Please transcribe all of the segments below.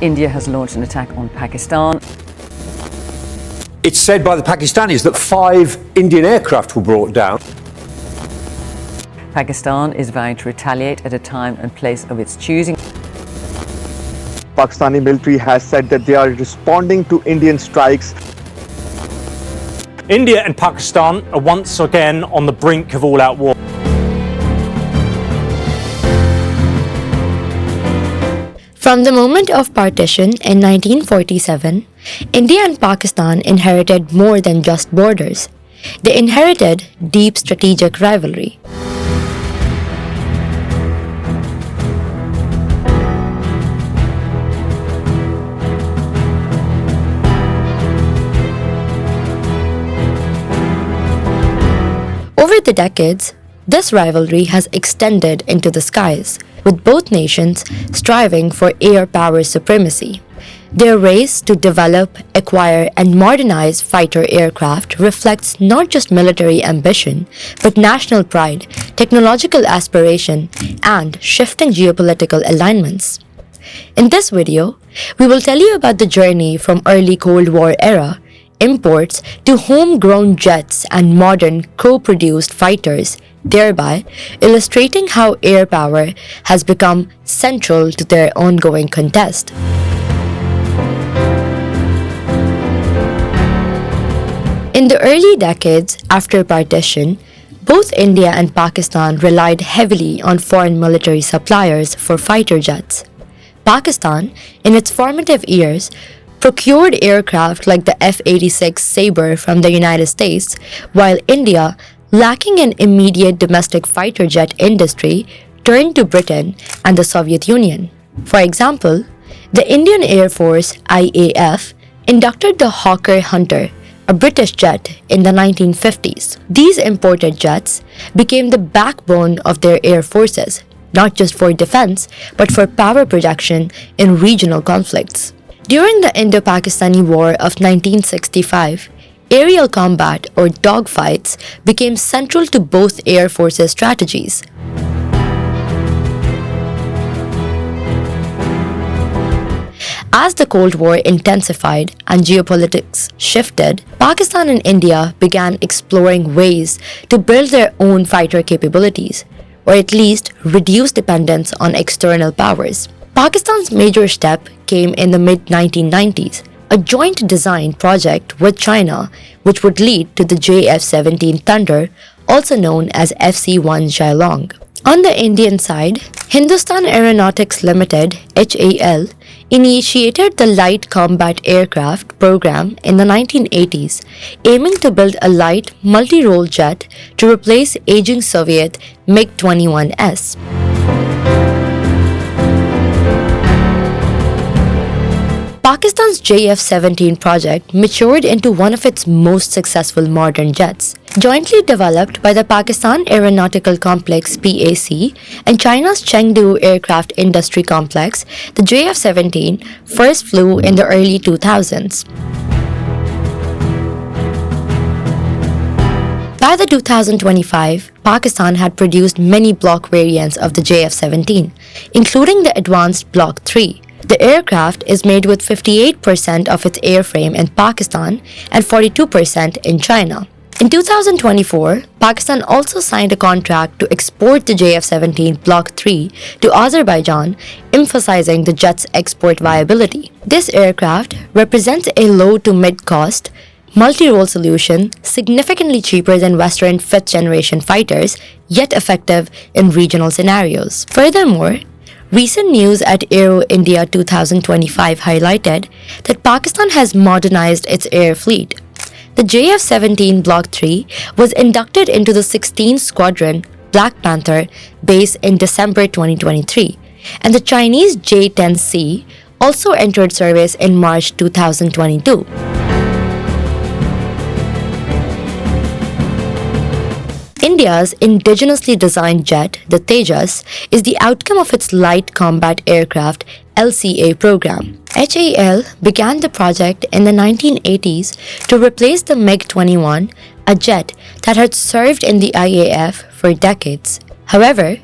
India has launched an attack on Pakistan. It's said by the Pakistanis that 5 Indian aircraft were brought down. Pakistan is vowing to retaliate at a time and place of its choosing. Pakistani military has said that they are responding to Indian strikes. India and Pakistan are once again on the brink of all-out war. From the moment of partition in 1947, India and Pakistan inherited more than just borders. They inherited deep strategic rivalry. Over the decades, this rivalry has extended into the skies, with both nations striving for air power supremacy. Their race to develop, acquire, and modernize fighter aircraft reflects not just military ambition, but national pride, technological aspiration, and shifting geopolitical alignments. In this video, we will tell you about the journey from early Cold War era imports to homegrown jets and modern co-produced fighters, thereby illustrating how air power has become central to their ongoing contest. In the early decades after partition, both India and Pakistan relied heavily on foreign military suppliers for fighter jets. Pakistan, in its formative years, procured aircraft like the F-86 Sabre from the United States, while India, lacking an immediate domestic fighter jet industry, turned to Britain and the Soviet Union. For example, the Indian Air Force IAF inducted the Hawker Hunter, a British jet, in the 1950s. These imported jets became the backbone of their air forces, not just for defense, but for power projection in regional conflicts. During the Indo-Pakistani War of 1965, aerial combat or dogfights became central to both air forces' strategies. As the Cold War intensified and geopolitics shifted, Pakistan and India began exploring ways to build their own fighter capabilities, or at least reduce dependence on external powers. Pakistan's major step came in the mid-1990s, a joint design project with China, which would lead to the JF-17 Thunder, also known as FC-1 Shillong. On the Indian side, Hindustan Aeronautics Limited (HAL) initiated the Light Combat Aircraft program in the 1980s, aiming to build a light, multi-role jet to replace aging Soviet MiG-21S. Pakistan's JF-17 project matured into one of its most successful modern jets. Jointly developed by the Pakistan Aeronautical Complex (PAC) and China's Chengdu Aircraft Industry Complex, the JF-17 first flew in the early 2000s. By the 2025, Pakistan had produced many block variants of the JF-17, including the advanced Block 3. The aircraft is made with 58% of its airframe in Pakistan and 42% in China. In 2024, Pakistan also signed a contract to export the JF-17 Block 3 to Azerbaijan, emphasizing the jet's export viability. This aircraft represents a low to mid-cost, multi-role solution significantly cheaper than Western fifth-generation fighters, yet effective in regional scenarios. Furthermore, recent news at Aero India 2025 highlighted that Pakistan has modernized its air fleet. The JF-17 Block 3 was inducted into the 16th Squadron Black Panther base in December 2023, and the Chinese J-10C also entered service in March 2022. India's indigenously designed jet, the Tejas, is the outcome of its Light Combat Aircraft LCA program. HAL began the project in the 1980s to replace the MiG-21, a jet that had served in the IAF for decades. However,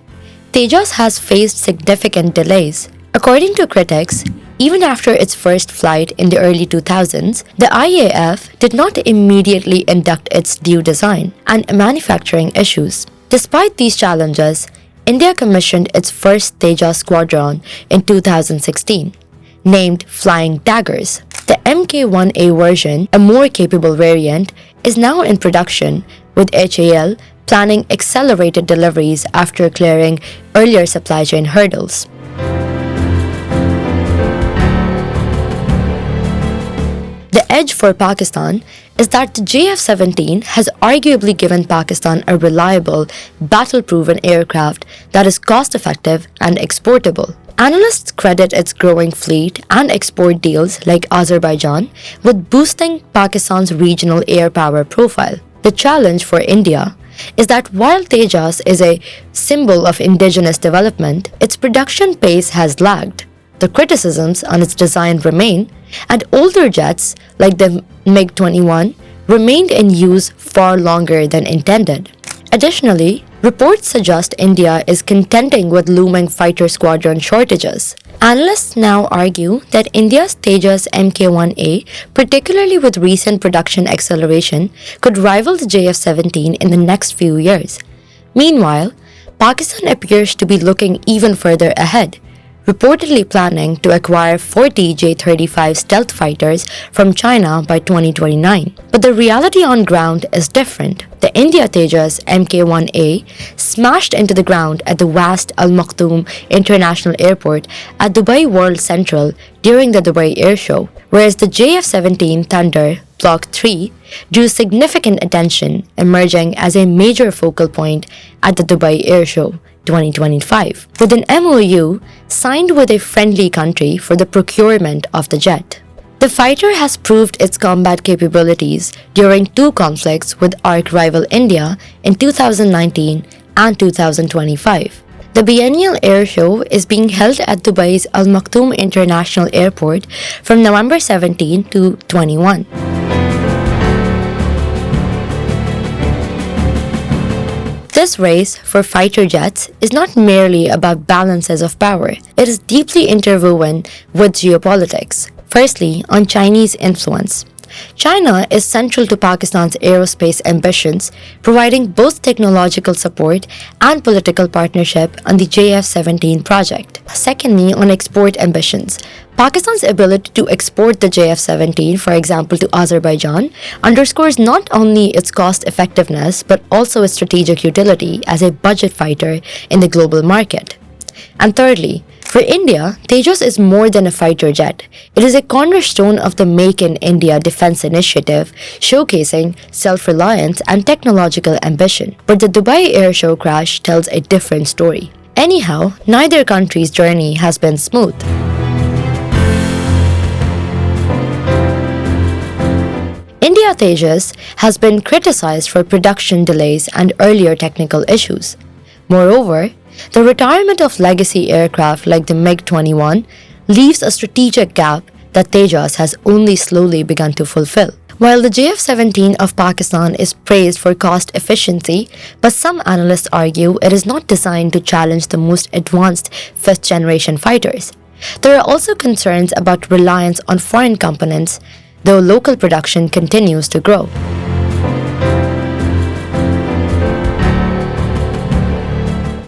Tejas has faced significant delays. According to critics, Even after its first flight in the early 2000s, the IAF did not immediately induct its due design and manufacturing issues. Despite these challenges, India commissioned its first Tejas squadron in 2016, named Flying Daggers. The Mk-1A version, a more capable variant, is now in production, with HAL planning accelerated deliveries after clearing earlier supply chain hurdles. The edge for Pakistan is that the JF-17 has arguably given Pakistan a reliable, battle-proven aircraft that is cost-effective and exportable. Analysts credit its growing fleet and export deals like Azerbaijan with boosting Pakistan's regional air power profile. The challenge for India is that while Tejas is a symbol of indigenous development, its production pace has lagged. The criticisms on its design remain, and older jets, like the MiG-21, remained in use far longer than intended. Additionally, reports suggest India is contending with looming fighter squadron shortages. Analysts now argue that India's Tejas Mk-1A, particularly with recent production acceleration, could rival the JF-17 in the next few years. Meanwhile, Pakistan appears to be looking even further ahead, reportedly planning to acquire 40 J-35 stealth fighters from China by 2029. But the reality on ground is different. The India Tejas Mk-1A smashed into the ground at the vast Al Maktoum International Airport at Dubai World Central during the Dubai Air Show, whereas the JF-17 Thunder Block 3 drew significant attention, emerging as a major focal point at the Dubai Air Show 2025, with an MOU signed with a friendly country for the procurement of the jet. The fighter has proved its combat capabilities during two conflicts with arch rival India in 2019 and 2025. The biennial air show is being held at Dubai's Al Maktoum International Airport from November 17 to 21. This race for fighter jets is not merely about balances of power. It is deeply interwoven with geopolitics. Firstly, on Chinese influence. China is central to Pakistan's aerospace ambitions, providing both technological support and political partnership on the JF-17 project. Secondly, on export ambitions. Pakistan's ability to export the JF-17, for example, to Azerbaijan, underscores not only its cost effectiveness but also its strategic utility as a budget fighter in the global market. And thirdly, for India, Tejas is more than a fighter jet. It is a cornerstone of the Make in India defense initiative, showcasing self-reliance and technological ambition. But the Dubai Air Show crash tells a different story. Anyhow, neither country's journey has been smooth. India Tejas has been criticized for production delays and earlier technical issues. Moreover, the retirement of legacy aircraft like the MiG-21 leaves a strategic gap that Tejas has only slowly begun to fulfill. While the JF-17 of Pakistan is praised for cost efficiency, but some analysts argue it is not designed to challenge the most advanced fifth-generation fighters. There are also concerns about reliance on foreign components, though local production continues to grow.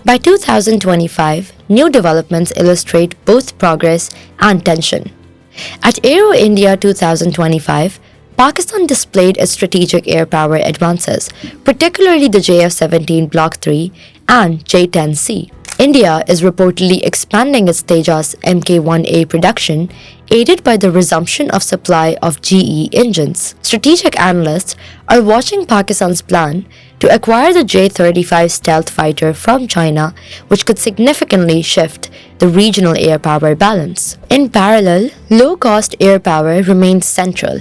By 2025, new developments illustrate both progress and tension. At Aero India 2025, Pakistan displayed its strategic air power advances, particularly the JF-17 Block 3 and J-10C. India is reportedly expanding its Tejas Mk-1A production, aided by the resumption of supply of GE engines. Strategic analysts are watching Pakistan's plan to acquire the J-35 stealth fighter from China, which could significantly shift the regional air power balance. In parallel, low-cost air power remains central.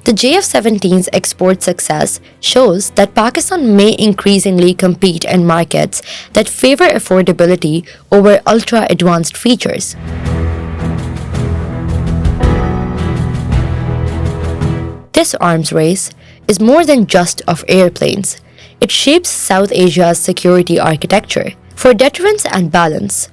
The JF-17's export success shows that Pakistan may increasingly compete in markets that favor affordability over ultra-advanced features. This arms race is more than just of airplanes. It shapes South Asia's security architecture. For deterrence and balance,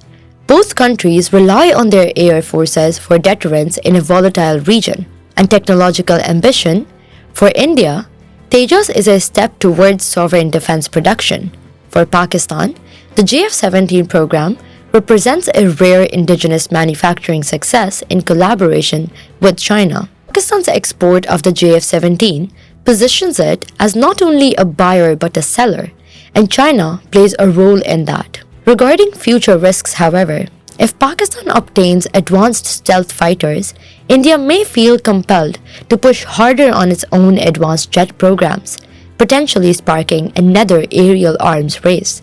Both countries rely on their air forces for deterrence in a volatile region. And technological ambition, for India, Tejas is a step towards sovereign defense production. For Pakistan, the JF-17 program represents a rare indigenous manufacturing success in collaboration with China. Pakistan's export of the JF-17 positions it as not only a buyer but a seller, and China plays a role in that. Regarding future risks, however, if Pakistan obtains advanced stealth fighters, India may feel compelled to push harder on its own advanced jet programs, potentially sparking another aerial arms race.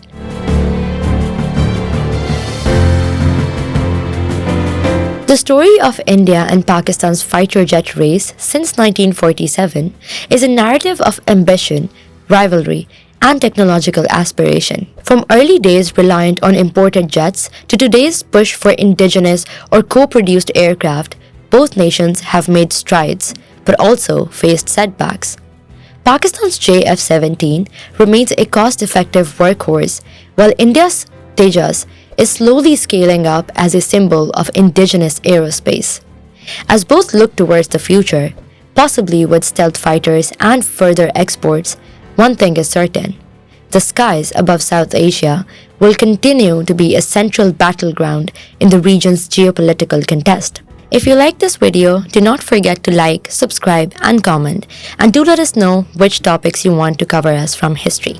The story of India and Pakistan's fighter jet race since 1947 is a narrative of ambition, rivalry, and technological aspiration. From early days reliant on imported jets to today's push for indigenous or co-produced aircraft, both nations have made strides, but also faced setbacks. Pakistan's JF-17 remains a cost-effective workhorse, while India's Tejas is slowly scaling up as a symbol of indigenous aerospace. As both look towards the future, possibly with stealth fighters and further exports, one thing is certain: the skies above South Asia will continue to be a central battleground in the region's geopolitical contest. If you like this video, do not forget to like, subscribe, and comment, and do let us know which topics you want to cover us from history.